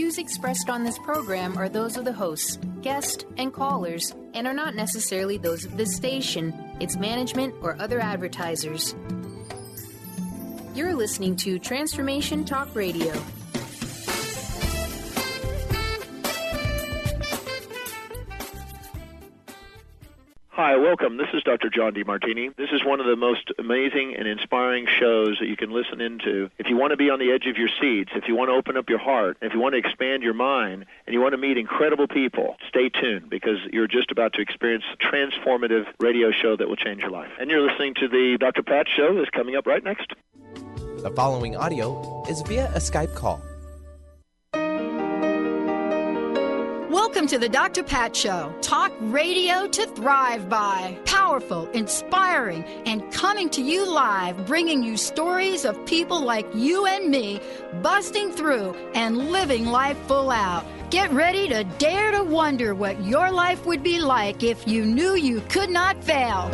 views expressed on this program are those of the hosts, guests, and callers, and are not necessarily those of this station, its management, or other advertisers. You're listening to Transformation Talk Radio. Hi, welcome. This is Dr. John DeMartini. This is one of the most amazing and inspiring shows that you can listen into. If you want to be on the edge of your seats, if you want to open up your heart, if you want to expand your mind, and you want to meet incredible people, stay tuned because you're just about to experience a transformative radio show that will change your life. And you're listening to the Dr. Pat Show that's coming up right next. The following audio is via a Skype call. Welcome to the Dr. Pat Show. Talk radio to thrive by. Powerful, inspiring, and coming to you live, bringing you stories of people like you and me busting through and living life full out. Get ready to dare to wonder what your life would be like if you knew you could not fail.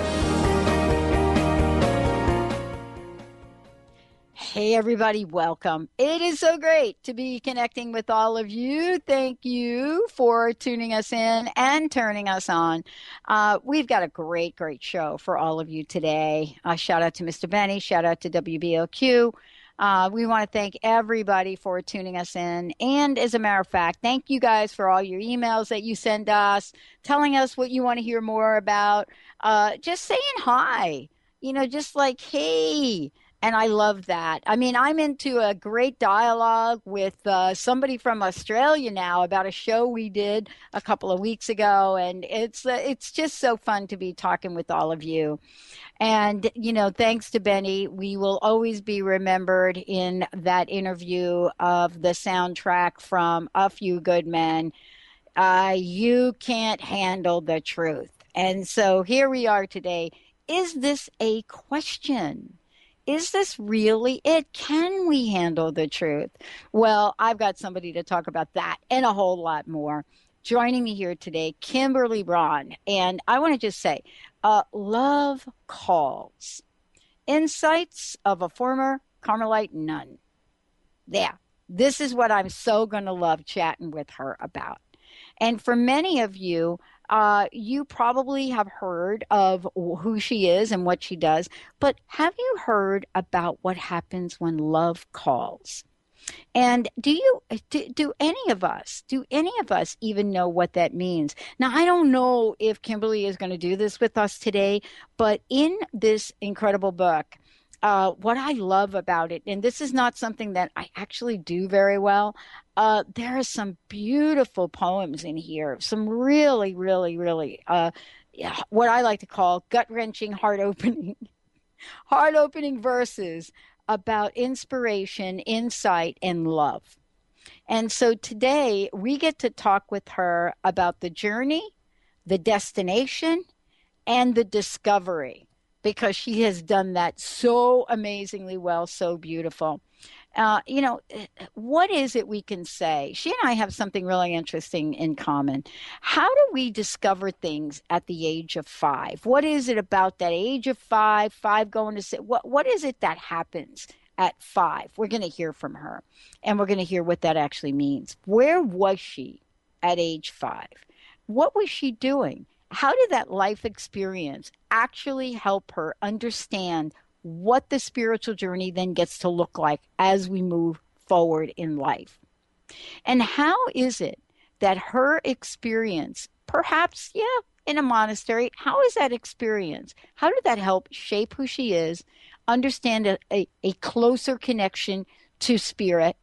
Hey, everybody, welcome. It is so great to be connecting with all of you. Thank you for tuning us in and turning us on. We've got a great, great show for all of you today. Shout out to Mr. Benny. Shout out to WBOQ. We want to thank everybody for tuning us in. And as a matter of fact, thank you guys for all your emails that you send us, telling us what you want to hear more about, just saying hi, just like, hey. And I love that. I mean, I'm into a great dialogue with somebody from Australia now about a show we did a couple of weeks ago. And it's just so fun to be talking with all of you. And, thanks to Benny, we will always be remembered in that interview of the soundtrack from A Few Good Men. You can't handle the truth. And so here we are today. Is this a question? Is this really it? Can we handle the truth? Well, I've got somebody to talk about that and a whole lot more. Joining me here today, Kimberly Braun. And I want to just say, love calls. Insights of a former Carmelite nun. Yeah, this is what I'm so going to love chatting with her about. And for many of you, you probably have heard of who she is and what she does, but have you heard about what happens when love calls? And do any of us even know what that means? Now, I don't know if Kimberly is going to do this with us today, but in this incredible book, what I love about it, and this is not something that I actually do very well, there are some beautiful poems in here, some really, really, really, what I like to call gut-wrenching, heart-opening verses about inspiration, insight, and love. And so today we get to talk with her about the journey, the destination, and the discovery, because she has done that so amazingly well, so beautiful. What is it we can say? She and I have something really interesting in common. How do we discover things at the age of 5? What is it about that age of 5 going to 6? What is it that happens at 5? We're going to hear from her, and we're going to hear what that actually means. Where was she at age 5? What was she doing? How did that life experience actually help her understand what the spiritual journey then gets to look like as we move forward in life? And how is it that her experience, perhaps, in a monastery, how is that experience? How did that help shape who she is, understand a closer connection to spirit,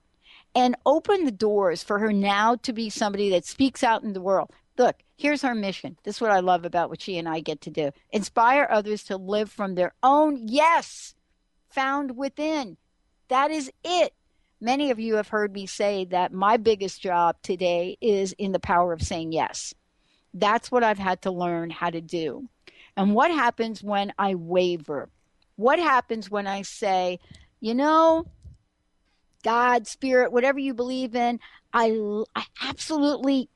and open the doors for her now to be somebody that speaks out in the world? Look, here's our mission. This is what I love about what she and I get to do. Inspire others to live from their own yes, found within. That is it. Many of you have heard me say that my biggest job today is in the power of saying yes. That's what I've had to learn how to do. And what happens when I waver? What happens when I say, God, spirit, whatever you believe in, I absolutely,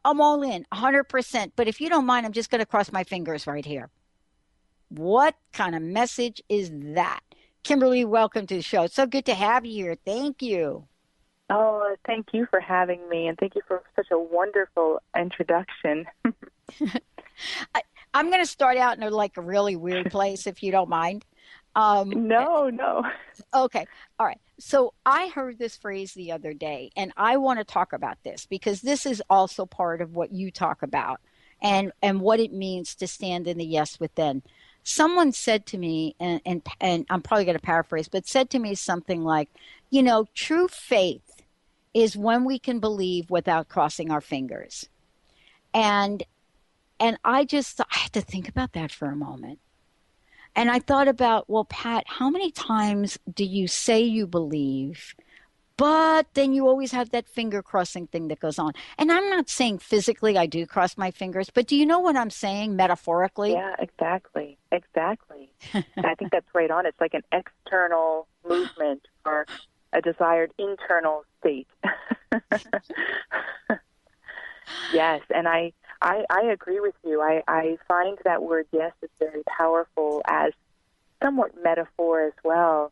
I'm all in, 100%. But if you don't mind, I'm just going to cross my fingers right here. What kind of message is that? Kimberly, welcome to the show. It's so good to have you here. Thank you. Oh, thank you for having me, and thank you for such a wonderful introduction. I'm going to start out in a really weird place, if you don't mind. No. Okay. All right. So I heard this phrase the other day, and I want to talk about this because this is also part of what you talk about and what it means to stand in the yes within. Someone said to me, and I'm probably going to paraphrase, but said to me something like, true faith is when we can believe without crossing our fingers. And I had to think about that for a moment. And I thought about, well, Pat, how many times do you say you believe, but then you always have that finger crossing thing that goes on? And I'm not saying physically I do cross my fingers, but do you know what I'm saying metaphorically? Yeah, exactly. I think that's right on. It's like an external movement or a desired internal state. Yes, and I agree with you. I find that word yes is very powerful as somewhat metaphor as well.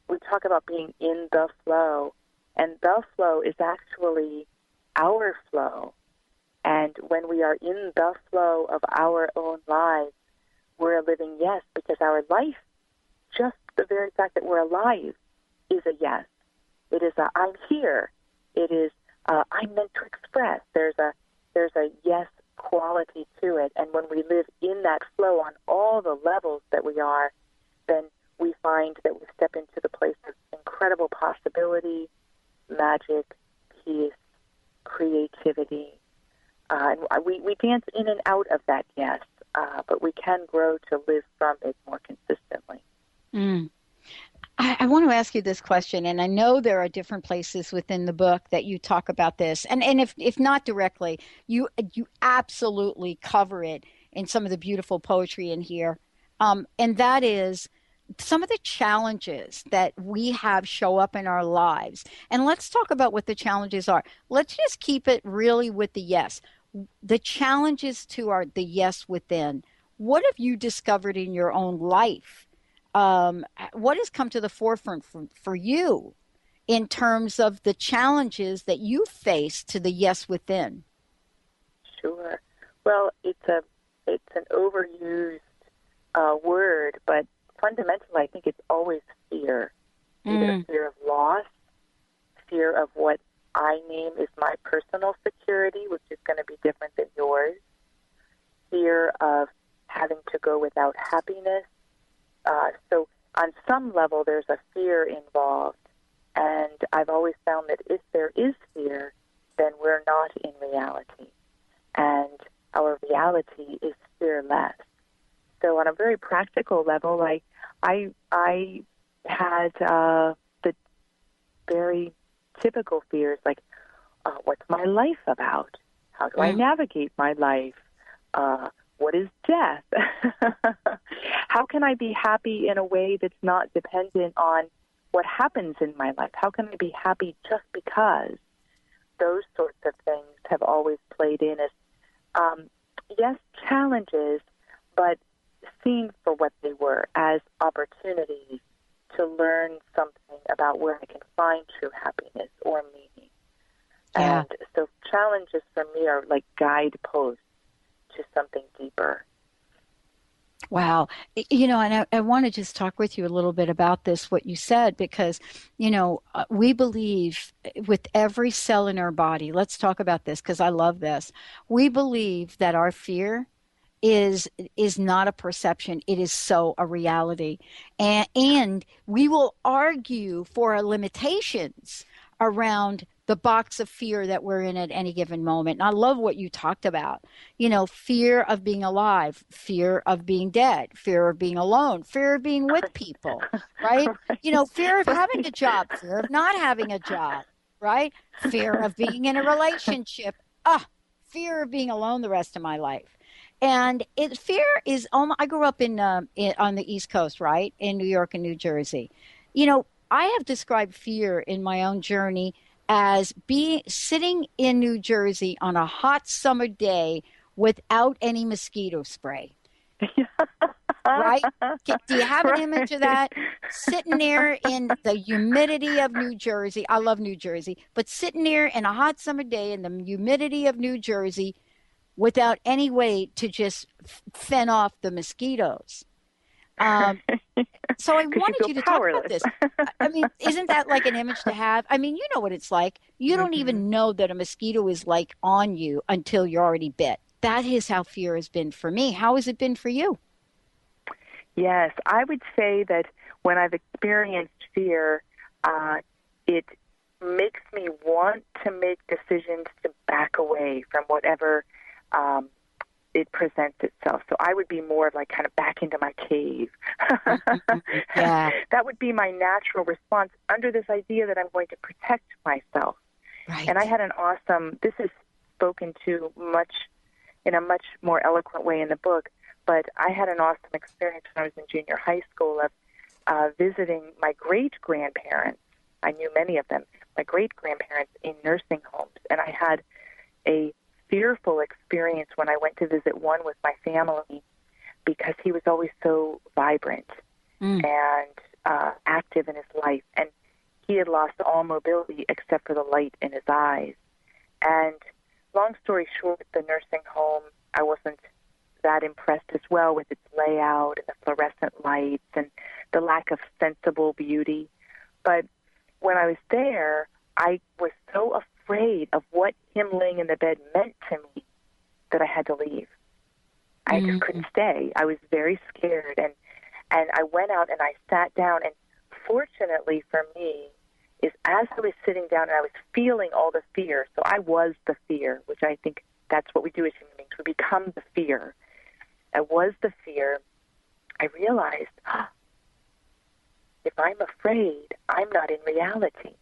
We talk about being in the flow, and the flow is actually our flow. And when we are in the flow of our own lives, we're a living yes, because our life, just the very fact that we're alive, is a yes. It is a I'm here. It is I'm meant to express. There's a yes quality to it. And when we live in that flow on all the levels that we are, then we find that we step into the place of incredible possibility, magic, peace, creativity. And we dance in and out of that yes, but we can grow to live from it more consistently. Mm. I want to ask you this question, and I know there are different places within the book that you talk about this, and if not directly, you absolutely cover it in some of the beautiful poetry in here, and that is some of the challenges that we have show up in our lives. And let's talk about what the challenges are. Let's just keep it really with the yes. The challenges to the yes within. What have you discovered in your own life? What has come to the forefront for you in terms of the challenges that you face to the yes within? Sure. Well, it's an overused word, but fundamentally, I think it's always fear. Either fear of loss, fear of what I name is my personal security, which is going to be different than yours, fear of having to go without happiness. So on some level, there's a fear involved, and I've always found that if there is fear, then we're not in reality, and our reality is fearless. So on a very practical level, I had the very typical fears, like what's my life about? How do I navigate my life? What is death? How can I be happy in a way that's not dependent on what happens in my life? How can I be happy just because? Those sorts of things have always played in as, yes, challenges, but seen for what they were, as opportunities to learn something about where I can find true happiness or meaning. Yeah. And so challenges for me are like guideposts to something deeper. Wow. And I want to just talk with you a little bit about this, what you said, because, we believe with every cell in our body, let's talk about this because I love this. We believe that our fear is not a perception. It is so a reality. And we will argue for our limitations around the box of fear that we're in at any given moment. And I love what you talked about. Fear of being alive, fear of being dead, fear of being alone, fear of being with people, right? Fear of having a job, fear of not having a job, right? Fear of being in a relationship, fear of being alone the rest of my life. And fear is, I grew up on the East Coast, right? In New York and New Jersey. I have described fear in my own journey as sitting in New Jersey on a hot summer day without any mosquito spray. right? Do you have an image of that? Sitting there in the humidity of New Jersey. I love New Jersey, but sitting there in a hot summer day in the humidity of New Jersey without any way to just fend off the mosquitoes. So I wanted you to talk about this. I mean, isn't that like an image to have? I mean, you know what it's like. You don't even know that a mosquito is like on you until you're already bit. That is how fear has been for me. How has it been for you? Yes, I would say that when I've experienced fear, it makes me want to make decisions to back away from whatever it presents itself. So I would be more like kind of back into my cave. Yeah. That would be my natural response under this idea that I'm going to protect myself. Right. And I had an awesome, this is spoken to in a much more eloquent way in the book, but I had an awesome experience when I was in junior high school of visiting my great-grandparents. I knew many of them, my great-grandparents in nursing homes. And I had a fearful experience when I went to visit one with my family because he was always so vibrant and active in his life. And he had lost all mobility except for the light in his eyes. And long story short, the nursing home, I wasn't that impressed as well with its layout and the fluorescent lights and the lack of sensible beauty. But when I was there, I was so afraid of what him laying in the bed meant to me that I had to leave. I just couldn't stay. I was very scared. And I went out and I sat down. And fortunately for me, is as I was sitting down and I was feeling all the fear, so I was the fear, which I think that's what we do as human beings. We become the fear. I was the fear. I realized, if I'm afraid, I'm not in reality.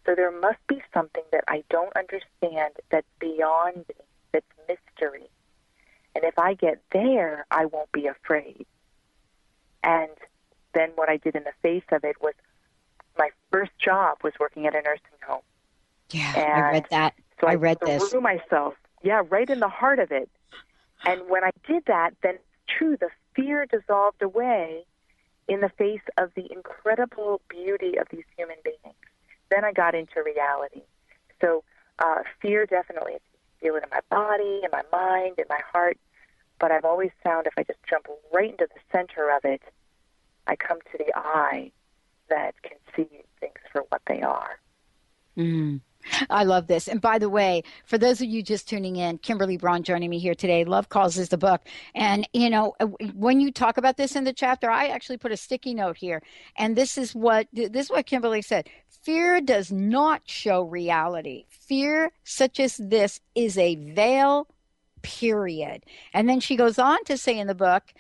So there must be something that I don't understand that's beyond me, that's mystery. And if I get there, I won't be afraid. And then what I did in the face of it was my first job was working at a nursing home. Yeah, and I read that. So I read this. threw myself, right in the heart of it. And when I did that, then true, the fear dissolved away in the face of the incredible beauty of these human beings. Then I got into reality. So fear definitely, I feel it in my body, in my mind, in my heart. But I've always found if I just jump right into the center of it, I come to the eye that can see things for what they are. I love this. And by the way, for those of you just tuning in, Kimberly Braun joining me here today. Love Calls is the book. And, when you talk about this in the chapter, I actually put a sticky note here. And this is what Kimberly said. Fear does not show reality. Fear such as this is a veil, period. And then she goes on to say in the book,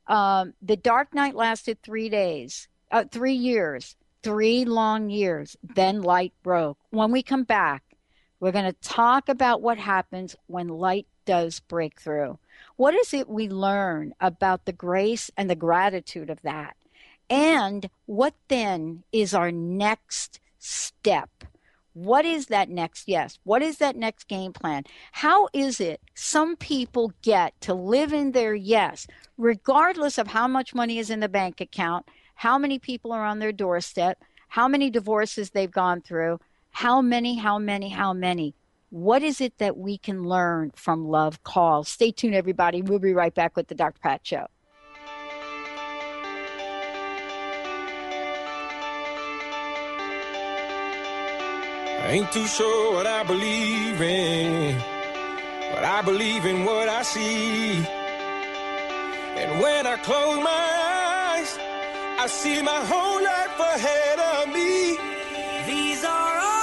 the dark night lasted 3 years. 3 long years, then light broke. When we come back, we're going to talk about what happens when light does break through. What is it we learn about the grace and the gratitude of that? And what then is our next step? What is that next yes? What is that next game plan? How is it some people get to live in their yes, regardless of how much money is in the bank account, how many people are on their doorstep, how many divorces they've gone through, how many? What is it that we can learn from Love Calls? Stay tuned, everybody. We'll be right back with the Dr. Pat Show. I ain't too sure what I believe in, but I believe in what I see. And when I close my eyes, I see my whole life ahead of me. These are ours.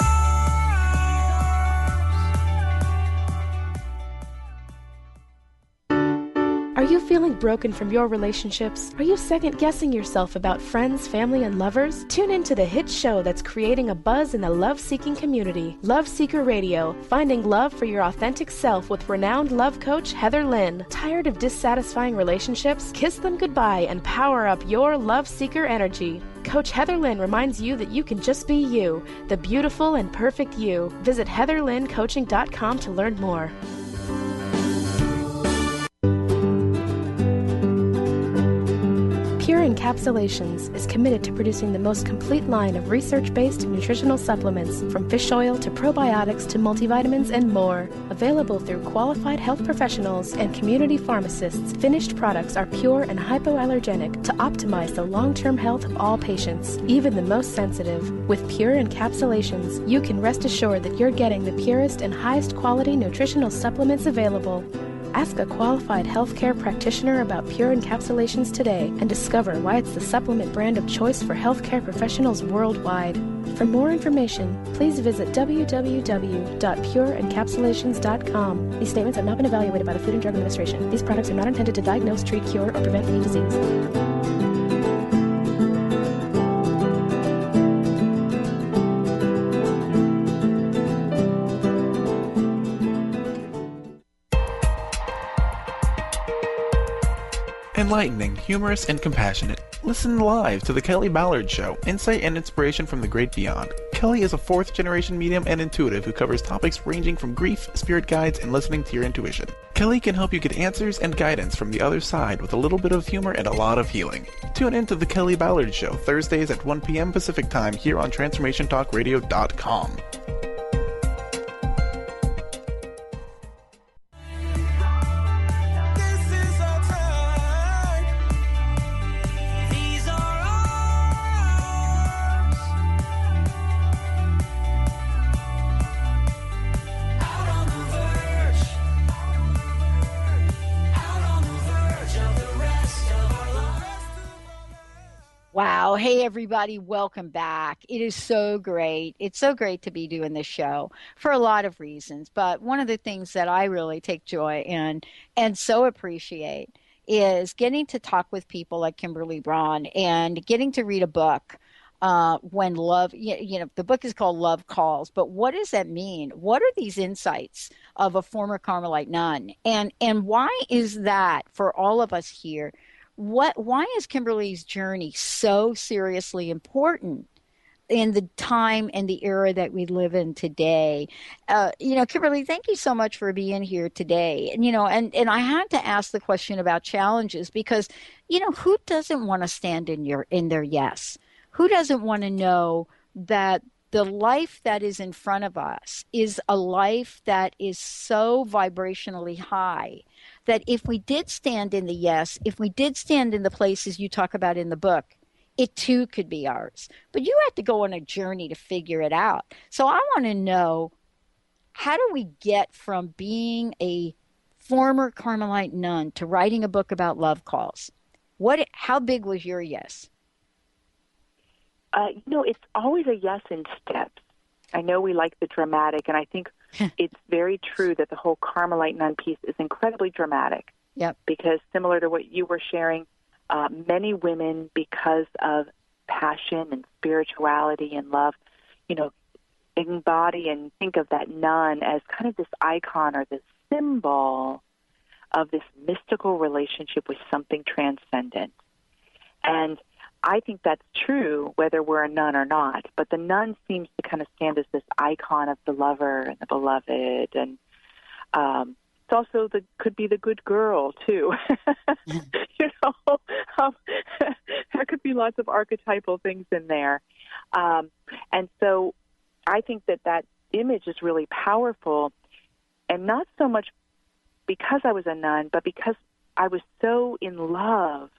Are you feeling broken from your relationships? Are you second-guessing yourself about friends, family, and lovers? Tune in to the hit show that's creating a buzz in the love-seeking community. Love Seeker Radio, finding love for your authentic self with renowned love coach Heather Lynn. Tired of dissatisfying relationships? Kiss them goodbye and power up your love seeker energy. Coach Heather Lynn reminds you that you can just be you, the beautiful and perfect you. Visit heatherlynncoaching.com to learn more. Encapsulations is committed to producing the most complete line of research-based nutritional supplements, from fish oil to probiotics to multivitamins and more. Available through qualified health professionals and community pharmacists, finished products are pure and hypoallergenic to optimize the long-term health of all patients, even the most sensitive. With Pure Encapsulations, you can rest assured that you're getting the purest and highest quality nutritional supplements available. Ask a qualified healthcare practitioner about Pure Encapsulations today and discover why it's the supplement brand of choice for healthcare professionals worldwide. For more information, please visit www.pureencapsulations.com. These statements have not been evaluated by the Food and Drug Administration. These products are not intended to diagnose, treat, cure, or prevent any disease. Enlightening, humorous, and compassionate. Listen live to The Kelly Ballard Show, insight and inspiration from the great beyond. Kelly is a fourth-generation medium and intuitive who covers topics ranging from grief, spirit guides, and listening to your intuition. Kelly can help you get answers and guidance from the other side with a little bit of humor and a lot of healing. Tune in to The Kelly Ballard Show, Thursdays at 1 p.m. Pacific Time here on TransformationTalkRadio.com. Wow. Hey, everybody. Welcome back. It is so great. It's so great to be doing this show for a lot of reasons. But one of the things that I really take joy in and so appreciate is getting to talk with people like Kimberly Braun and getting to read a book when love, the book is called Love Calls. But what does that mean? What are these insights of a former Carmelite nun? And why is that for all of us here? Why is Kimberly's journey so seriously important in the time and the era that we live in today? Kimberly, thank you so much for being here today. And I had to ask the question about challenges because, who doesn't want to stand in their yes? Who doesn't want to know that the life that is in front of us is a life that is so vibrationally high that if we did stand in the yes, if we did stand in the places you talk about in the book, it too could be ours. But you have to go on a journey to figure it out. So I want to know, how do we get from being a former Carmelite nun to writing a book about love calls? How big was your yes? It's always a yes in steps. I know we like the dramatic, and I think it's very true that the whole Carmelite nun piece is incredibly dramatic. Yep. Because similar to what you were sharing, many women, because of passion and spirituality and love, embody and think of that nun as kind of this icon or this symbol of this mystical relationship with something transcendent. And I think that's true whether we're a nun or not, but the nun seems to kind of stand as this icon of the lover and the beloved, and it's also could be the good girl too. There could be lots of archetypal things in there, and so I think that image is really powerful, and not so much because I was a nun, but because I was so in love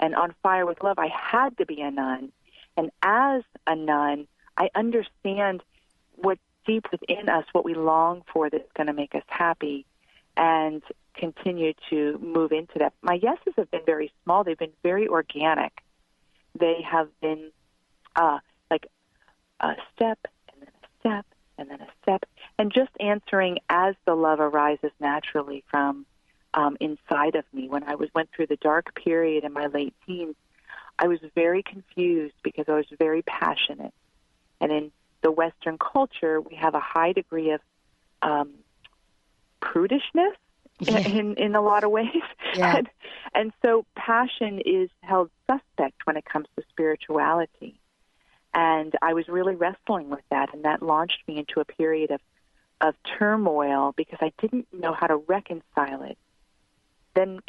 and on fire with love. I had to be a nun. And as a nun, I understand what's deep within us, what we long for that's going to make us happy, and continue to move into that. My yeses have been very small. They've been very organic. They have been like a step, and then a step, and then a step, and just answering as the love arises naturally from inside of me. When I went through the dark period in my late teens, I was very confused because I was very passionate. And in the Western culture, we have a high degree of prudishness in a lot of ways. Yeah. And so passion is held suspect when it comes to spirituality. And I was really wrestling with that, and that launched me into a period of turmoil because I didn't know how to reconcile it. Then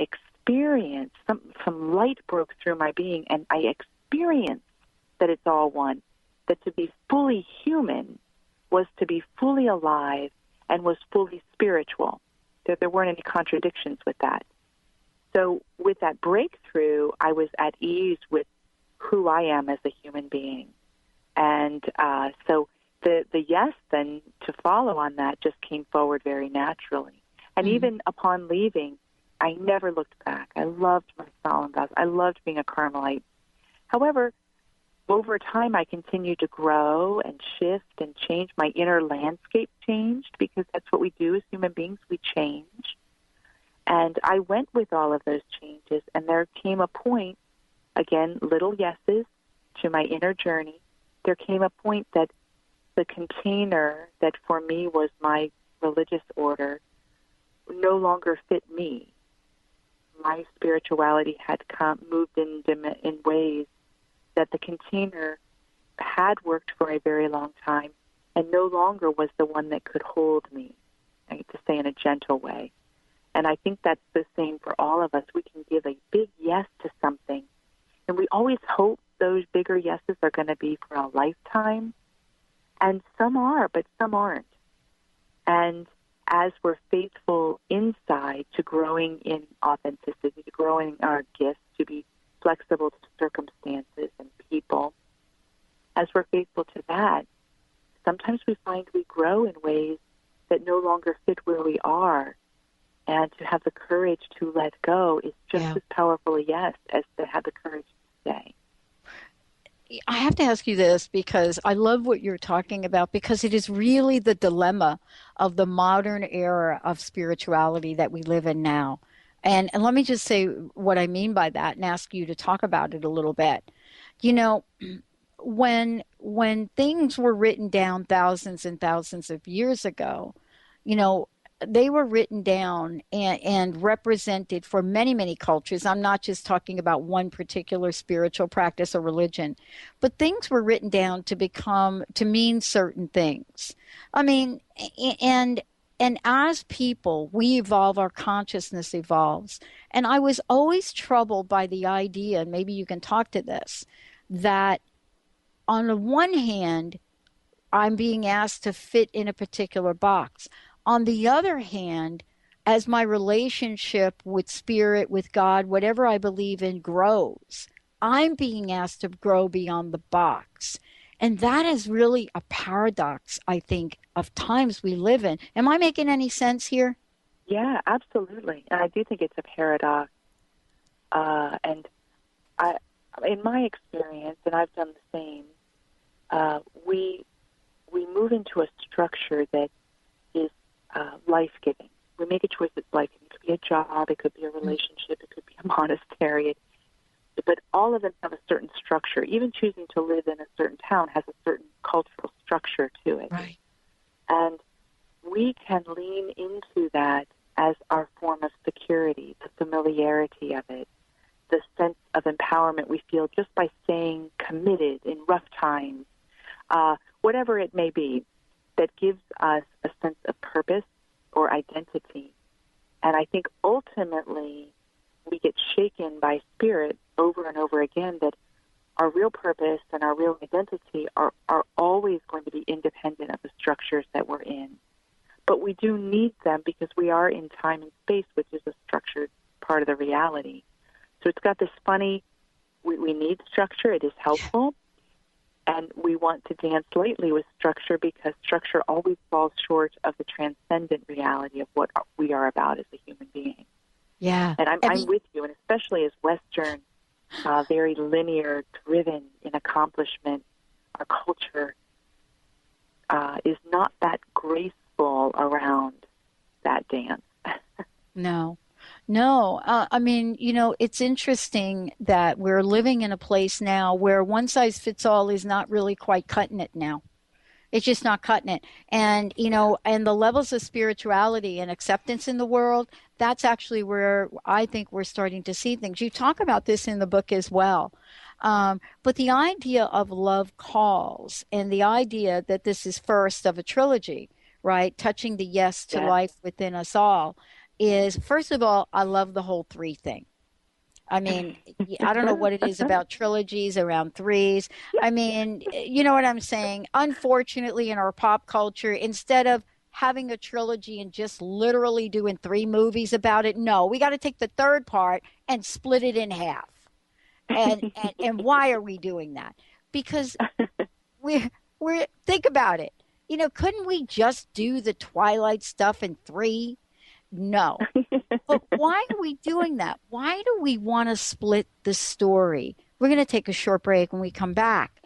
experienced, some light broke through my being, and I experienced that it's all one, that to be fully human was to be fully alive and was fully spiritual, that there weren't any contradictions with that. So with that breakthrough, I was at ease with who I am as a human being. And so the yes then to follow on that just came forward very naturally. And even upon leaving, I never looked back. I loved my solemn vows. I loved being a Carmelite. However, over time, I continued to grow and shift and change. My inner landscape changed, because that's what we do as human beings. We change. And I went with all of those changes, and there came a point, again, little yeses to my inner journey. There came a point that the container that for me was my religious order no longer fit me. My spirituality had moved in ways that the container had worked for a very long time and no longer was the one that could hold me, I hate to say in a gentle way. And I think that's the same for all of us. We can give a big yes to something, and we always hope those bigger yeses are going to be for a lifetime. And some are, but some aren't. And as we're faithful inside to growing in authenticity, to growing our gifts, to be flexible to circumstances and people, as we're faithful to that, sometimes we find we grow in ways that no longer fit where we are. And to have the courage to let go is just as powerful a yes as to have the courage to stay. I have to ask you this, because I love what you're talking about, because it is really the dilemma of the modern era of spirituality that we live in now. And let me just say what I mean by that and ask you to talk about it a little bit. You know, when things were written down thousands and thousands of years ago, you know, they were written down and represented for many, many cultures. I'm not just talking about one particular spiritual practice or religion, but things were written down to mean certain things. I mean, and as people, we evolve, our consciousness evolves. And I was always troubled by the idea, and maybe you can talk to this, that on the one hand, I'm being asked to fit in a particular box. On the other hand, as my relationship with spirit, with God, whatever I believe in grows, I'm being asked to grow beyond the box. And that is really a paradox, I think, of times we live in. Am I making any sense here? Yeah, absolutely. And I do think it's a paradox. And in my experience, and I've done the same, we move into a structure that is life-giving. We make a choice that's life-giving. It could be a job, it could be a relationship, it could be a monastery. But all of them have a certain structure. Even choosing to live in a certain town has a certain cultural structure to it. Right. And we can lean into that as our form of security, the familiarity of it, the sense of empowerment we feel just by staying committed in rough times, whatever it may be, that gives us a sense of purpose or identity. And I think ultimately we get shaken by spirit over and over again that our real purpose and our real identity are always going to be independent of the structures that we're in. But we do need them because we are in time and space, which is a structured part of the reality. So it's got this funny, we need structure, it is helpful, and we want to dance lightly with structure because structure always falls short of the transcendent reality of what we are about as a human being. Yeah. And I'm with you, and especially as Western, very linear, driven in accomplishment, our culture is not that graceful around that dance. No. I mean, you know, it's interesting that we're living in a place now where one size fits all is not really quite cutting it now. It's just not cutting it. And, you know, and the levels of spirituality and acceptance in the world, that's actually where I think we're starting to see things. You talk about this in the book as well. But the idea of love calls and the idea that this is first of a trilogy, right? Touching the yes to life within us all is, first of all, I love the whole three thing. I mean, I don't know what it is about trilogies around threes. I mean, you know what I'm saying? Unfortunately, in our pop culture, instead of having a trilogy and just literally doing 3 movies about it, no, we got to take the third part and split it in half. And why are we doing that? Because we're think about it. You know, couldn't we just do the Twilight stuff in 3? No. But why are we doing that? Why do we want to split the story? We're going to take a short break when we come back.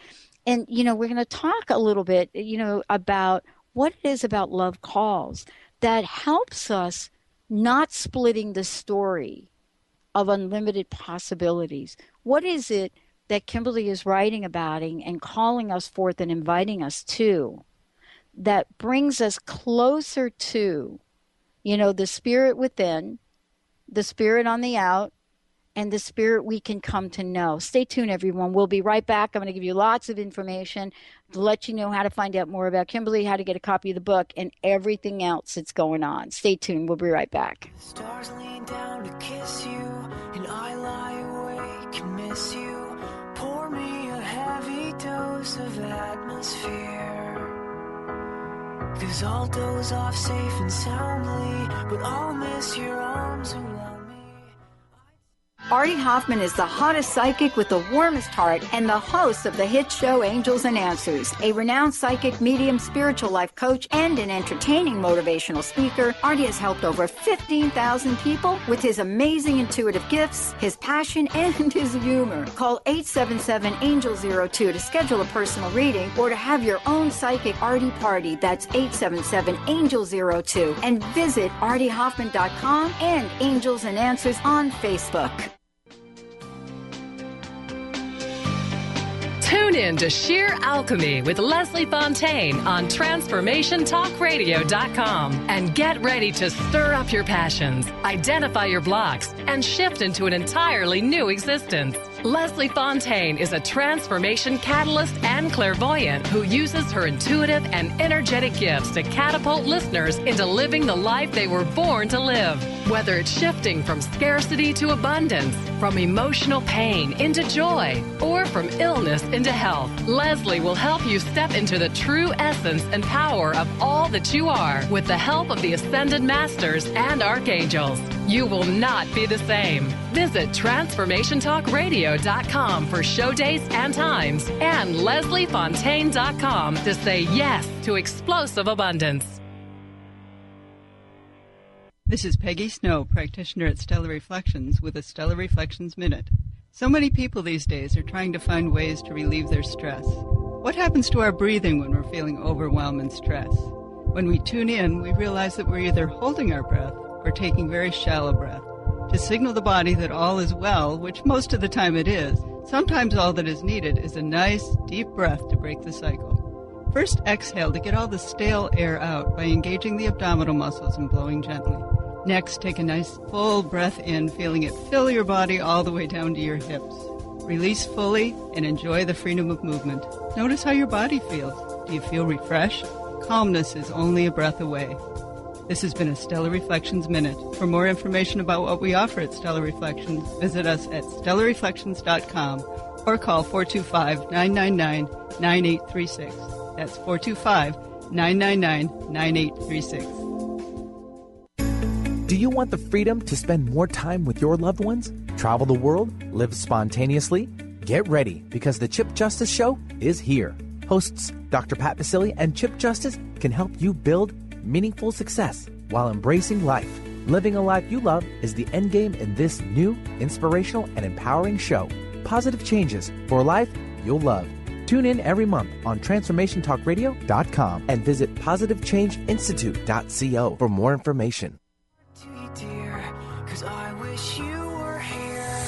And, you know, we're going to talk a little bit, you know, about what it is about Love Calls that helps us not splitting the story of unlimited possibilities. What is it that Kimberly is writing about and calling us forth and inviting us to that brings us closer to, you know, the spirit within, the spirit on the out, and the spirit we can come to know. Stay tuned, everyone. We'll be right back. I'm going to give you lots of information to let you know how to find out more about Kimberly, how to get a copy of the book, and everything else that's going on. Stay tuned. We'll be right back. The stars lean down to kiss you, and I lie awake and miss you. Pour me a heavy dose of atmosphere, 'cause I'll doze off safe and soundly, but I'll miss your arms around me. Artie Hoffman is the hottest psychic with the warmest heart and the host of the hit show Angels and Answers. A renowned psychic, medium, spiritual life coach, and an entertaining motivational speaker, Artie has helped over 15,000 people with his amazing intuitive gifts, his passion, and his humor. Call 877-ANGEL-02 to schedule a personal reading or to have your own psychic Artie party. That's 877-ANGEL-02. And visit artiehoffman.com and Angels and Answers on Facebook. Tune in to Sheer Alchemy with Leslie Fontaine on TransformationTalkRadio.com and get ready to stir up your passions, identify your blocks, and shift into an entirely new existence. Leslie Fontaine is a transformation catalyst and clairvoyant who uses her intuitive and energetic gifts to catapult listeners into living the life they were born to live. Whether it's shifting from scarcity to abundance, from emotional pain into joy, or from illness into health, Leslie will help you step into the true essence and power of all that you are with the help of the Ascended Masters and Archangels. You will not be the same. Visit TransformationTalkRadio.com for show dates and times and LeslieFontaine.com to say yes to explosive abundance. This is Peggy Snow, practitioner at Stellar Reflections with a Stellar Reflections Minute. So many people these days are trying to find ways to relieve their stress. What happens to our breathing when we're feeling overwhelm and stress? When we tune in, we realize that we're either holding our breath or taking very shallow breath to signal the body that all is well, which most of the time it is. Sometimes all that is needed is a nice, deep breath to break the cycle. First, exhale to get all the stale air out by engaging the abdominal muscles and blowing gently. Next, take a nice full breath in, feeling it fill your body all the way down to your hips. Release fully and enjoy the freedom of movement. Notice how your body feels. Do you feel refreshed? Calmness is only a breath away. This has been a Stellar Reflections Minute. For more information about what we offer at Stellar Reflections, visit us at stellarreflections.com or call 425-999-9836. That's 425-999-9836. Do you want the freedom to spend more time with your loved ones? Travel the world? Live spontaneously? Get ready, because the Chip Justice Show is here. Hosts Dr. Pat Basile and Chip Justice can help you build meaningful success while embracing life. Living a life you love is the end game in this new, inspirational, and empowering show. Positive changes for a life you'll love. Tune in every month on TransformationTalkRadio.com and visit PositiveChangeInstitute.co for more information. To you, dear, 'cause I wish you were here.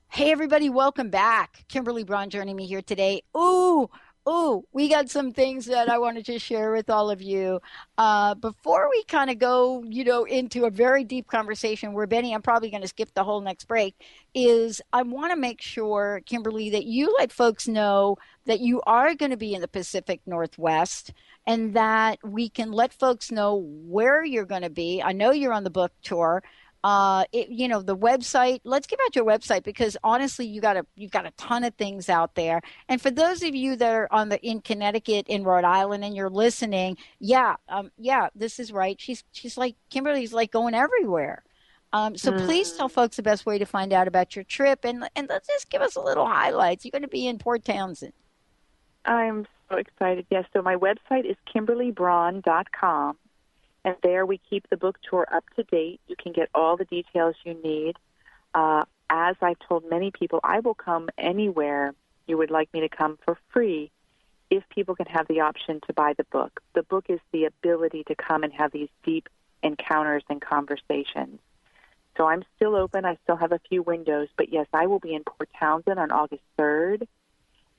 Hey, everybody, welcome back. Kimberly Braun joining me here today. Ooh, Oh, we got some things that I wanted to share with all of you. Before we kind of go, into a very deep conversation where Benny, I'm probably going to skip the whole next break, is I want to make sure, Kimberly, that you let folks know that you are going to be in the Pacific Northwest and that we can let folks know where you're going to be. I know you're on the book tour. The website, let's give out your website because honestly, you've got a ton of things out there. And for those of you that are in Connecticut, in Rhode Island, and you're listening, yeah, this is right. She's like, Kimberly's like going everywhere. So please tell folks the best way to find out about your trip and let's just give us a little highlights. You're going to be in Port Townsend. I'm so excited. Yes. So my website is KimberlyBraun.com. And there we keep the book tour up to date. You can get all the details you need. As I've told many people, I will come anywhere you would like me to come for free if people can have the option to buy the book. The book is the ability to come and have these deep encounters and conversations. So I'm still open. I still have a few windows. But, yes, I will be in Port Townsend on August 3rd.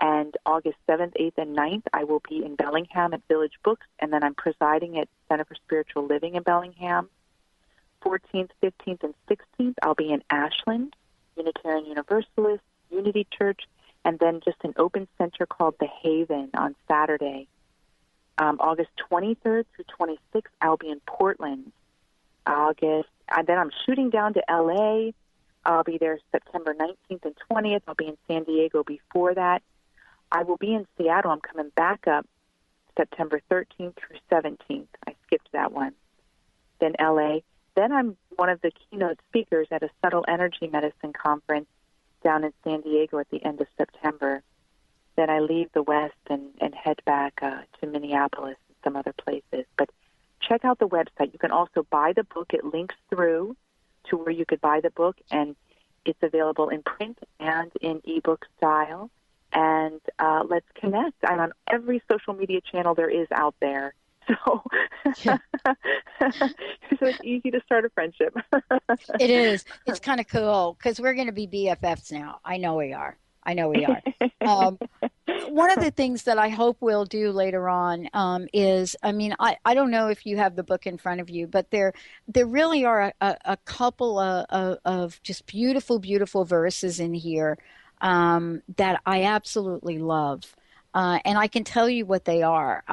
And August 7th, 8th, and 9th, I will be in Bellingham at Village Books, and then I'm presiding at Center for Spiritual Living in Bellingham. 14th, 15th, and 16th, I'll be in Ashland, Unitarian Universalist, Unity Church, and then just an open center called The Haven on Saturday. August 23rd through 26th, I'll be in Portland. And then I'm shooting down to L.A. I'll be there September 19th and 20th. I'll be in San Diego before that. I will be in Seattle. I'm coming back up September 13th through 17th. I skipped that one. Then L.A. Then I'm one of the keynote speakers at a subtle energy medicine conference down in San Diego at the end of September. Then I leave the West and head back to Minneapolis and some other places. But check out the website. You can also buy the book. It links through to where you could buy the book, and it's available in print and in ebook style. And let's connect. I'm on every social media channel there is out there. So, so it's easy to start a friendship. It is. It's kind of cool because we're going to be BFFs now. I know we are. One of the things that I hope we'll do later on is, I don't know if you have the book in front of you, but there really are a couple of just beautiful, beautiful verses in here that I absolutely love. And I can tell you what they are.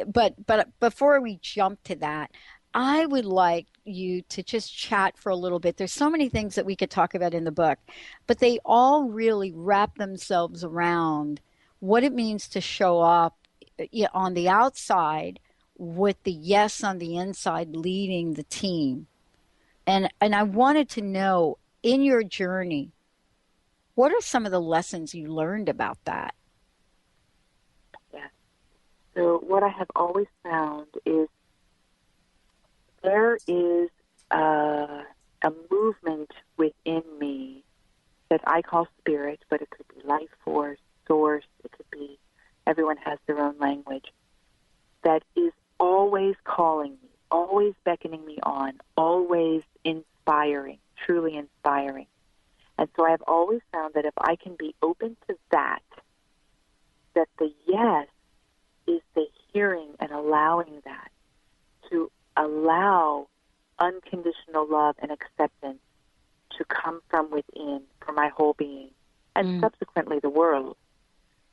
But before we jump to that, I would like you to just chat for a little bit. There's so many things that we could talk about in the book, but they all really wrap themselves around what it means to show up on the outside with the yes on the inside leading the team. And I wanted to know, in your journey, what are some of the lessons you learned about that? Yes. So what I have always found is there is a movement within me that I call spirit, but it could be life force, source, it could be, everyone has their own language, that is always calling me, always beckoning me on, always inspiring, truly inspiring. And so I have always found that if I can be open to that the yes is the hearing and allowing that, to allow unconditional love and acceptance to come from within for my whole being and subsequently the world.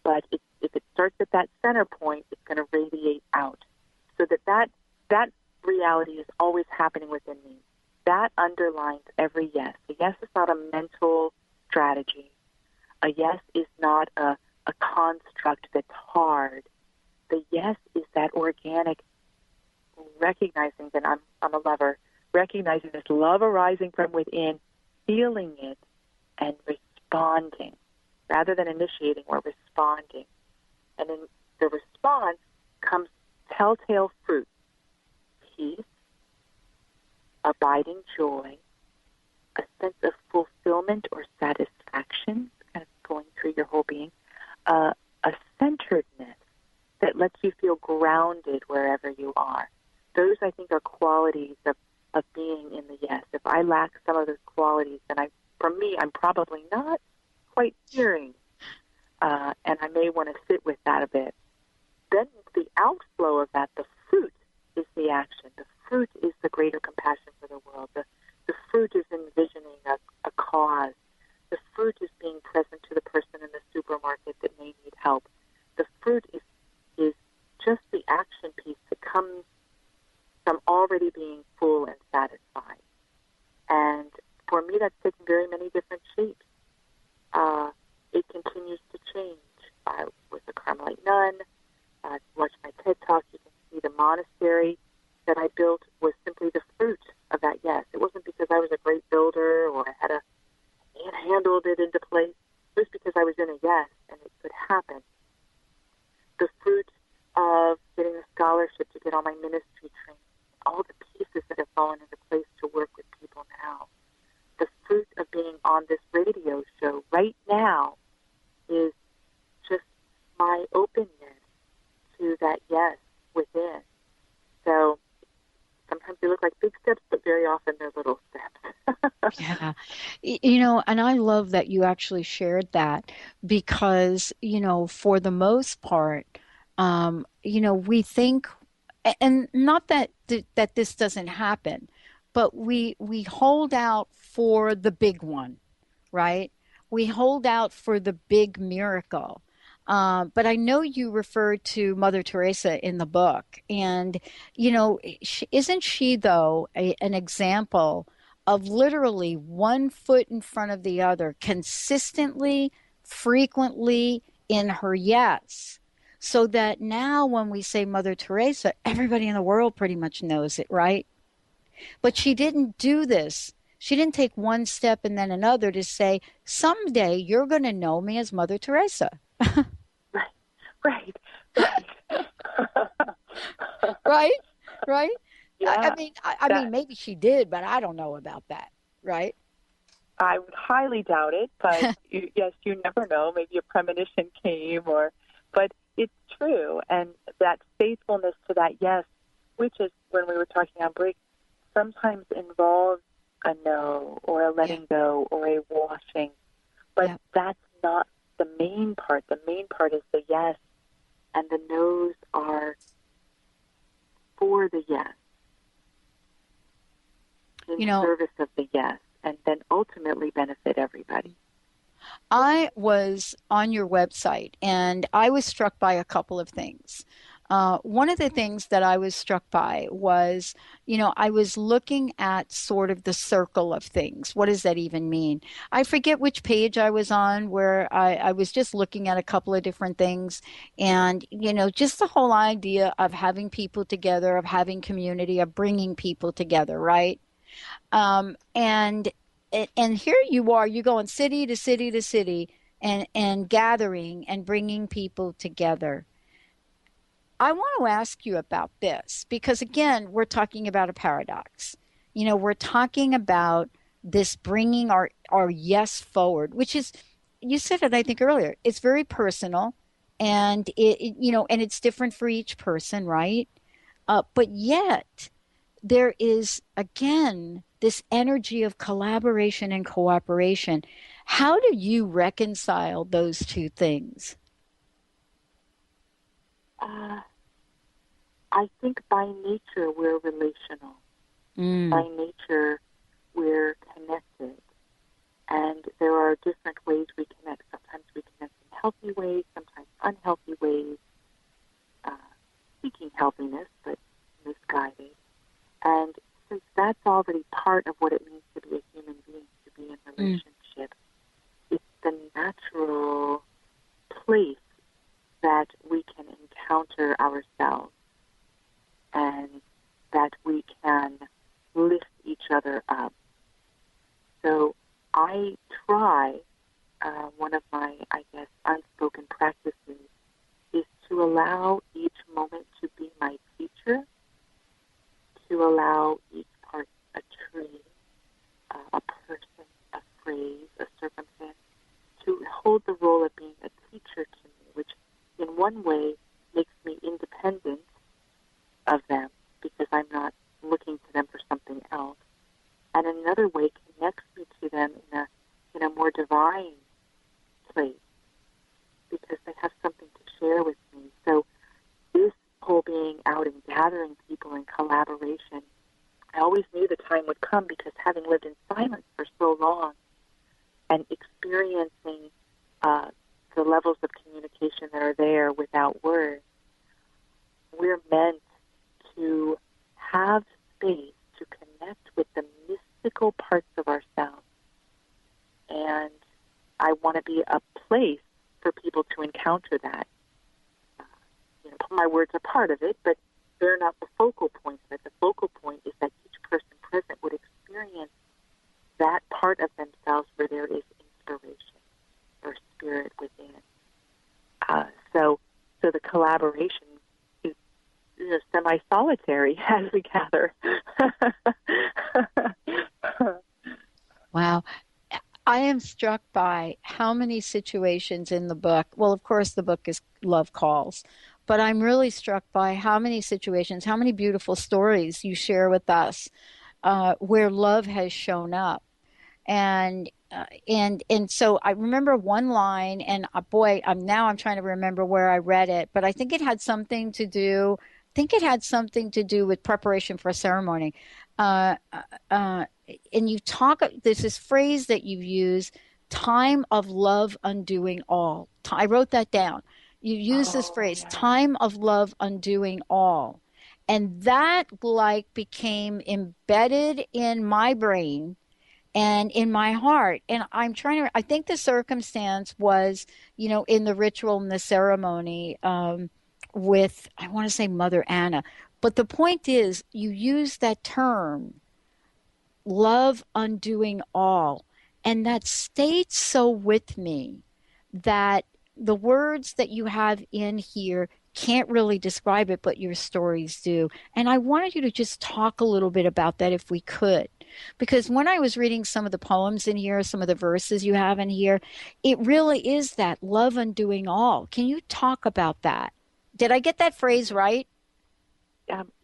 But if it starts at that center point, it's going to radiate out. So that reality is always happening within me. That underlines every yes. A yes is not a mental strategy. A yes is not a construct that's hard. The yes is that organic, recognizing that I'm a lover, recognizing this love arising from within, feeling it, and responding. Rather than initiating, we're responding. And in the response comes telltale fruit: peace, abiding joy, a sense of fulfillment or satisfaction, kind of going through your whole being, a centeredness that lets you feel grounded wherever you are. Those, I think, are qualities of being in the yes. If I lack some of those qualities, then for me, I'm probably not quite hearing and I may want to sit with that a bit. Then the outflow of that, the fruit, is the action. The fruit is the greater compassion for the world. The fruit is envisioning a cause. The fruit is being present to the person in the supermarket that may need help. The fruit is just the action piece that comes from already being full and satisfied. And for me, that's taken very many different shapes. It continues to change. With the Carmelite Nun, watch my TED Talk, you can see the monastery that I built was simply the fruit of that yes. It wasn't because I was a great builder or I had handled it into place. It was because I was in a yes and it could happen. The fruit of getting a scholarship to get all my ministry training, all the pieces that have fallen into place to work with people now. The fruit of being on this radio show right now is just my openness to that yes within. So sometimes they look like big steps, but very often they're little steps. Yeah. And I love that you actually shared that because, for the most part, we think, and not that this doesn't happen, but we hold out for the big one, right? We hold out for the big miracle. But I know you referred to Mother Teresa in the book. And, isn't she, though, an example of literally one foot in front of the other, consistently, frequently in her yes? So that now when we say Mother Teresa, everybody in the world pretty much knows it, right? But she didn't do this. She didn't take one step and then another to say, someday you're going to know me as Mother Teresa. Right. Right? Yeah, I mean, maybe she did, but I don't know about that, right? I would highly doubt it, but yes, you never know. Maybe a premonition came, but it's true. And that faithfulness to that yes, which is, when we were talking on break, sometimes involves a no or a letting go or a washing. But that's not the main part. The main part is the yes, and the no's are for the yes, in service of the yes, and then ultimately benefit everybody. I was on your website, and I was struck by a couple of things. One of the things that I was struck by was, I was looking at sort of the circle of things. What does that even mean? I forget which page I was on where I was just looking at a couple of different things. And, just the whole idea of having people together, of having community, of bringing people together, right? And here you are, you're going city to city to city and gathering and bringing people together. I want to ask you about this because, again, we're talking about a paradox. We're talking about this bringing our yes forward, which is, you said it, I think, earlier, it's very personal and and it's different for each person, right? But yet there is, again, this energy of collaboration and cooperation. How do you reconcile those two things? I think by nature we're relational. By nature we're connected. And there are different ways we connect. Sometimes we connect in healthy ways, sometimes unhealthy ways, seeking healthiness, but misguided. And since that's already part of what it means to be a human being, to be in relationship, it's the natural place that we can encounter ourselves and that we can lift each other up. So I try, one of my, unspoken practices is to allow each moment to be my teacher, to allow each part, a tree, a person, a phrase, a circumstance, to hold the role of being a teacher to me, which in one way makes me independent of them because I'm not looking to them for something else, and in another way connects me to them in a more divine place, time would come, because having lived in silence for so long and experiencing the levels of communication that are there without words, we're meant to have space to connect with the mystical parts of ourselves. And I want to be a place for people to encounter that. My words are part of it, but they're not the focal point. But the focal point is that each person present would experience that part of themselves where there is inspiration or spirit within. So the collaboration is semi-solitary as we gather. Wow. I am struck by how many situations in the book, well, of course, the book is Love Calls, but I'm really struck by how many situations, how many beautiful stories you share with us where love has shown up. And so I remember one line, and boy, I'm trying to remember where I read it, but I think it had something to do with preparation for a ceremony. And you talk, there's this phrase that you use, time of love undoing all. I wrote that down. You use this phrase, time of love undoing all. And that became embedded in my brain and in my heart. And I think the circumstance was, in the ritual and the ceremony with, I want to say Mother Anna. But the point is, you use that term, love undoing all. And that stayed so with me that the words that you have in here can't really describe it, but your stories do. And I wanted you to just talk a little bit about that if we could. Because when I was reading some of the poems in here, some of the verses you have in here, it really is that love undoing all. Can you talk about that? Did I get that phrase right?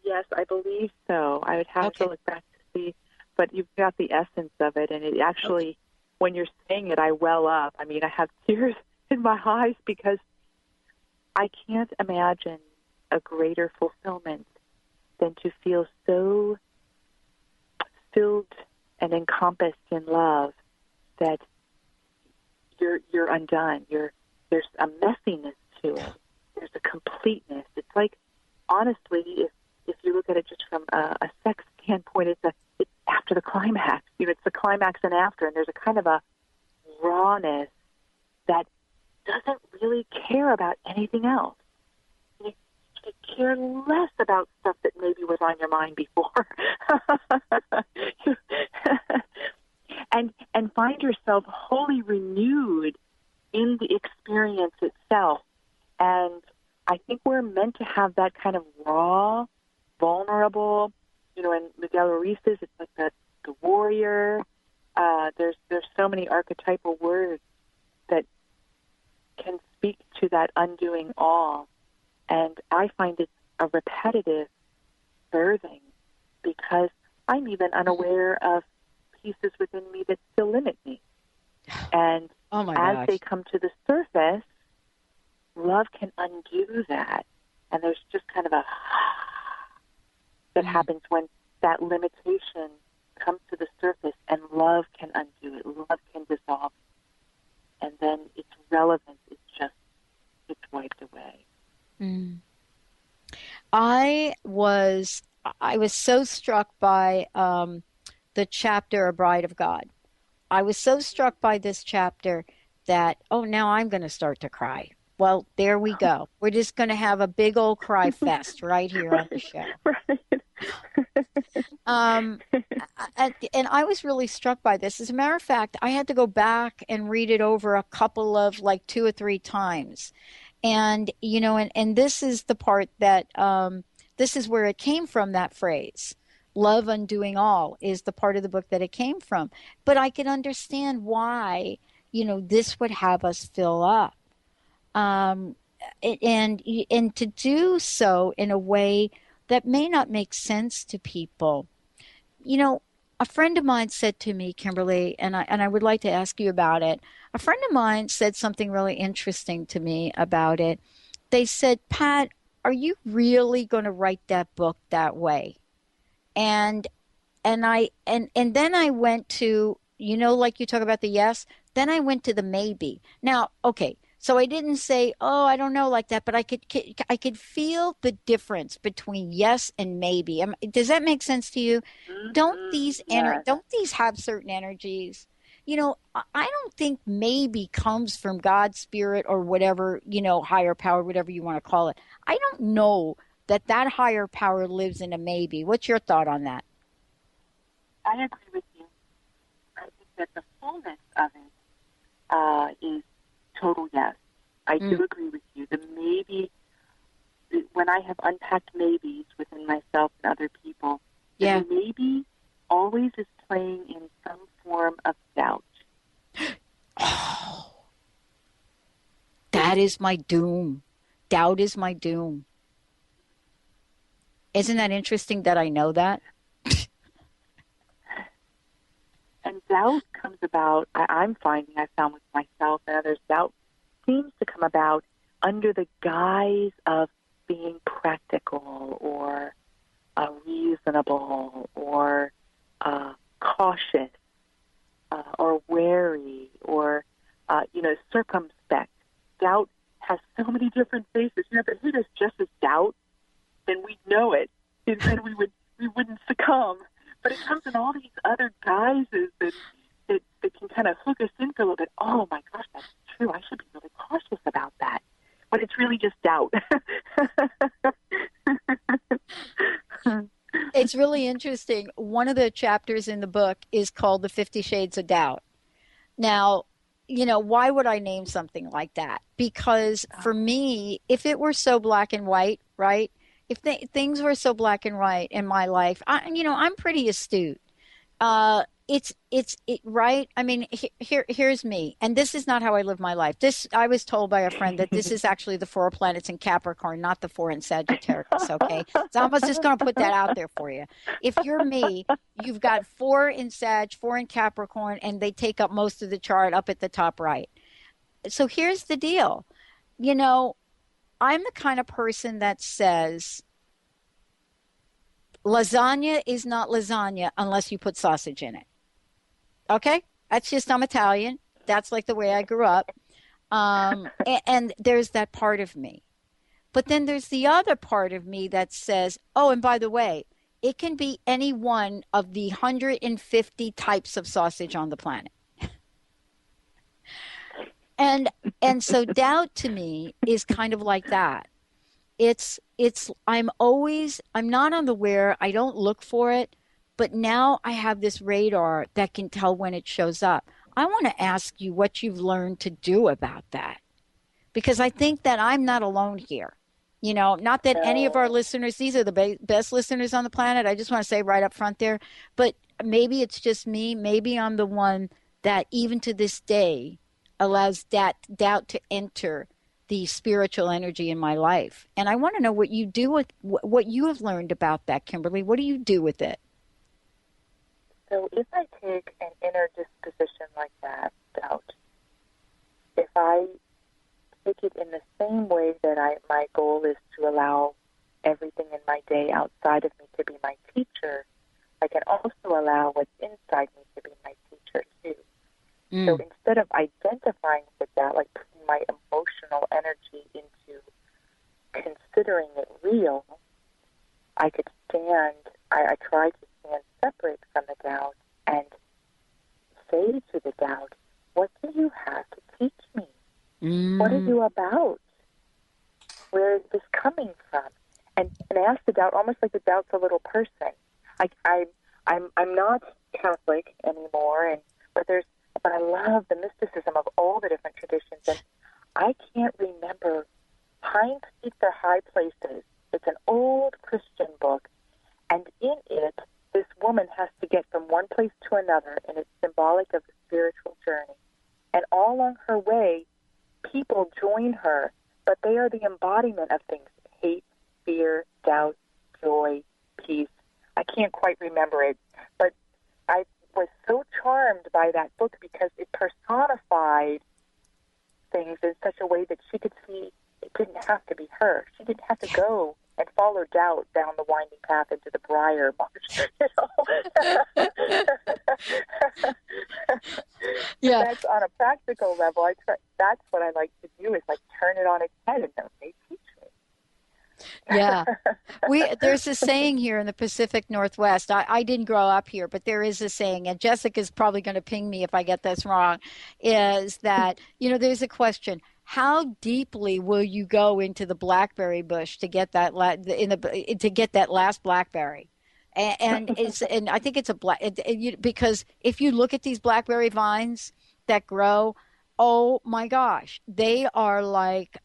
Yes, I believe so. I would have to look back to see, but you've got the essence of it. And it actually, when you're saying it, I well up. I mean, I have tears in my eyes because I can't imagine a greater fulfillment than to feel so filled and encompassed in love that you're undone. There's a messiness to it. There's a completeness. It's like, honestly, if you look at it just from a sex standpoint, it's after the climax. It's the climax and after, and there's a kind of a rawness that doesn't really care about anything else. You care less about stuff that maybe was on your mind before. and find yourself wholly renewed in the experience itself. And I think we're meant to have that kind of raw, vulnerable, in Miguel Ruiz's, it's like the warrior. There's so many archetypal words that can speak to that undoing all. And I find it a repetitive birthing because I'm even unaware of pieces within me that still limit me. And as they come to the surface, love can undo that. And there's just kind of a that happens when that limitation comes to the surface, and love can undo it. Love can dissolve it. And then its relevance is it's wiped away. Mm. I was so struck by the chapter, A Bride of God. I was so struck by this chapter that, now I'm going to start to cry. Well, there we go. We're just going to have a big old cry fest right here on the show. And I was really struck by this. As a matter of fact, I had to go back and read it over a couple of 2 or 3 times. And, and this is the part that, this is where it came from, that phrase. Love undoing all is the part of the book that it came from. But I can understand why, this would have us fill up. And to do so in a way that may not make sense to people. A friend of mine said to me, Kimberly, and I would like to ask you about it. A friend of mine said something really interesting to me about it. They said, Pat, are you really going to write that book that way? And and then I went to, like you talk about the yes, then I went to the maybe. Now, okay, so I didn't say, oh, I don't know like that, but I could feel the difference between yes and maybe. Does that make sense to you? Don't these have certain energies? I don't think maybe comes from God's spirit or whatever, higher power, whatever you want to call it. I don't know that higher power lives in a maybe. What's your thought on that? I agree with you. I think that the fullness of it is total yes. I do agree with you. The maybe, when I have unpacked maybes within myself and other people, the maybe always is playing in some form of doubt. Oh, that is my doom. Doubt is my doom. Isn't that interesting that I know that? And doubt comes about, I found with myself and others, doubt seems to come about under the guise of being practical or reasonable or cautious or wary or, circumspect. Doubt has so many different faces. If it hit us just as doubt, then we'd know it, and then we wouldn't succumb. But it comes in all these other guises that can kind of hook us in for a little bit. Oh my gosh, that's true. I should be really cautious about that. But it's really just doubt. It's really interesting. One of the chapters in the book is called The 50 Shades of Doubt. Now, why would I name something like that? Because for me, if it were so black and white, right? If things were so black and white in my life, I'm pretty astute. It's right. I mean, here's me, and this is not how I live my life. I was told by a friend that this is actually the 4 planets in Capricorn, not the 4 in Sagittarius. Okay, so I was just going to put that out there for you. If you're me, you've got 4 in Sag, 4 in Capricorn, and they take up most of the chart up at the top right. So here's the deal. I'm the kind of person that says lasagna is not lasagna unless you put sausage in it. Okay? That's just, I'm Italian. That's like the way I grew up. And there's that part of me. But then there's the other part of me that says, oh, and by the way, it can be any one of the 150 types of sausage on the planet. And so doubt to me is kind of like that. I'm not unaware. I don't look for it, but now I have this radar that can tell when it shows up. I want to ask you what you've learned to do about that, because I think that I'm not alone here. Not that any of our listeners, these are the best listeners on the planet. I just want to say right up front there, but maybe it's just me. Maybe I'm the one that even to this day allows doubt to enter the spiritual energy in my life. And I want to know what you do with what you have learned about that, Kimberly. What do you do with it? So if I take an inner disposition like that, doubt, if I take it in the same way that my goal is to allow everything in my day outside of me to be my teacher, I can also allow what's inside me to be my teacher too. So instead of identifying with that, like putting my emotional energy into considering it real, I could I try to stand separate from the doubt and say to the doubt, what do you have to teach me? What are you about? Where is this coming from? And ask the doubt almost like the doubt's a little person. I'm not Catholic anymore, but I love the mysticism of all the different traditions, and I can't remember Pine Peaks Are High Places. It's an old Christian book, and in it, this woman has to get from one place to another, and it's symbolic of the spiritual journey. And all along her way, people join her, but they are the embodiment of things: hate, fear, doubt, joy, peace. I can't quite remember it, but I was so charmed by that book because it personified things in such a way that she could see it didn't have to be her. She didn't have to go and follow doubt down the winding path into the briar marsh. Yeah. That's on a practical level. That's what I like to do, is like turn it on its head and then they teach me. Yeah. There's a saying here in the Pacific Northwest. I didn't grow up here, but there is a saying, and Jessica's probably going to ping me if I get this wrong, is that, there's a question. How deeply will you go into the blackberry bush to get that last blackberry? And I think it's because if you look at these blackberry vines that grow, oh my gosh, they are like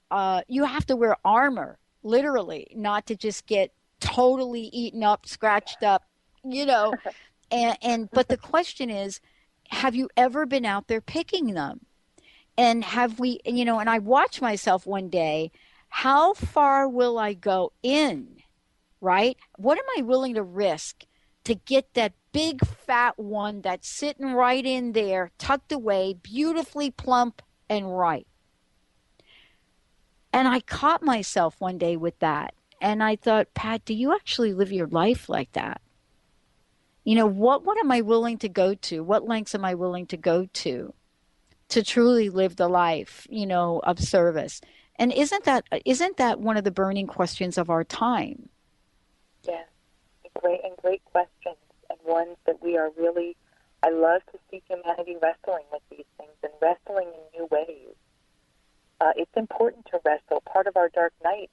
you have to wear armor, literally, not to just get totally eaten up, scratched up, but the question is, have you ever been out there picking them? And have we, and I watched myself one day, how far will I go in, right? What am I willing to risk to get that big fat one that's sitting right in there, tucked away, beautifully plump and ripe? And I caught myself one day with that. And I thought, Pat, do you actually live your life like that? What am I willing to go to? What lengths am I willing to go to truly live the life, of service? And isn't that one of the burning questions of our time? Yes, great questions, and ones that we are really, I love to see humanity wrestling with these things and wrestling in new ways. It's important to wrestle. Part of our dark night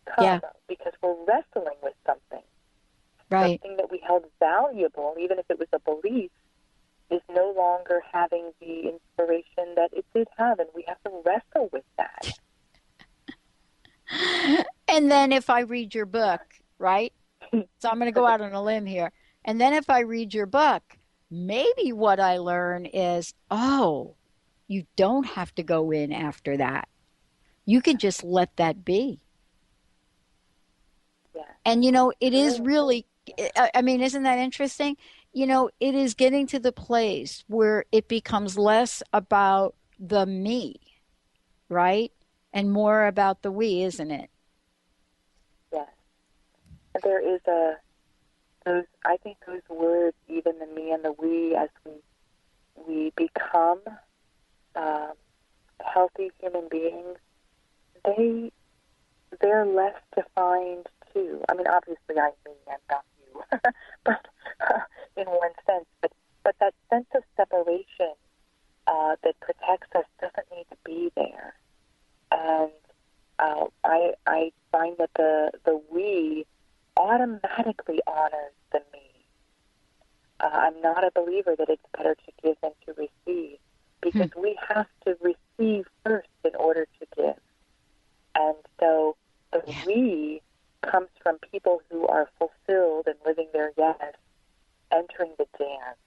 comes because we're wrestling with something. Right. Something that we held valuable, even if it was a belief, is no longer having the inspiration that it did have, and we have to wrestle with that. And then if I read your book, right? So I'm going to go out on a limb here. And then if I read your book, maybe what I learn is, you don't have to go in after that. You can just let that be. Yeah. And, it is really, isn't that interesting? It is getting to the place where it becomes less about the me, right? And more about the we, isn't it? Yes. There is I think those words, even the me and the we, as we become healthy human beings, they're less defined too. I mean, obviously I'm me, I'm not you, but in one sense, but that sense of separation that protects us doesn't need to be there. And I find that the we automatically honors the me. I'm not a believer that it's better to give than to receive, because we have to receive first in order to give. And so the we comes from people who are fulfilled and living their yes, entering the dance,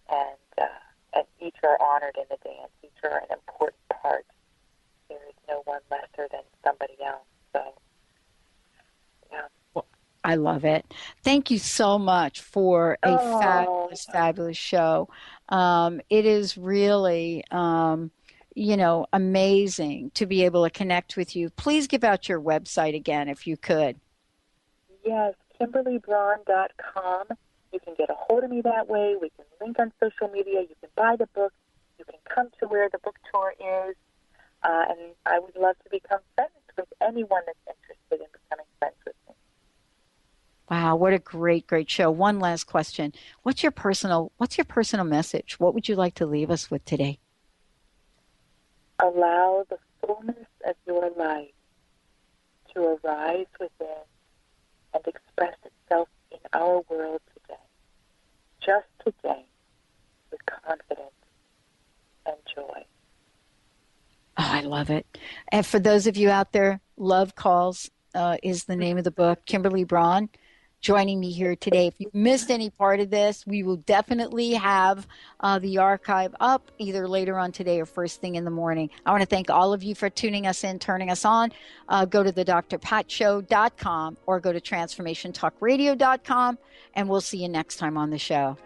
and each are honored in the dance. Each are an important part. There is no one lesser than somebody else. So, yeah. Well, I love it. Thank you so much for a fabulous show. It is really, amazing to be able to connect with you. Please give out your website again, if you could. Yes, KimberlyBraun.com. You can get a hold of me that way. We can link on social media. You can buy the book. You can come to where the book tour is. And I would love to become friends with anyone that's interested in becoming friends with me. Wow, what a great show. One last question. What's your personal message? What would you like to leave us with today? Allow the fullness of your life to arise within and express itself in our world today, just today, with confidence and joy. Oh, I love it. And for those of you out there, Love Calls is the name of the book. Kimberly Braun joining me here today. If you missed any part of this, we will definitely have the archive up either later on today or first thing in the morning. I want to thank all of you for tuning us in, turning us on. Go to the drpatshow.com or go to transformationtalkradio.com, and we'll see you next time on the show.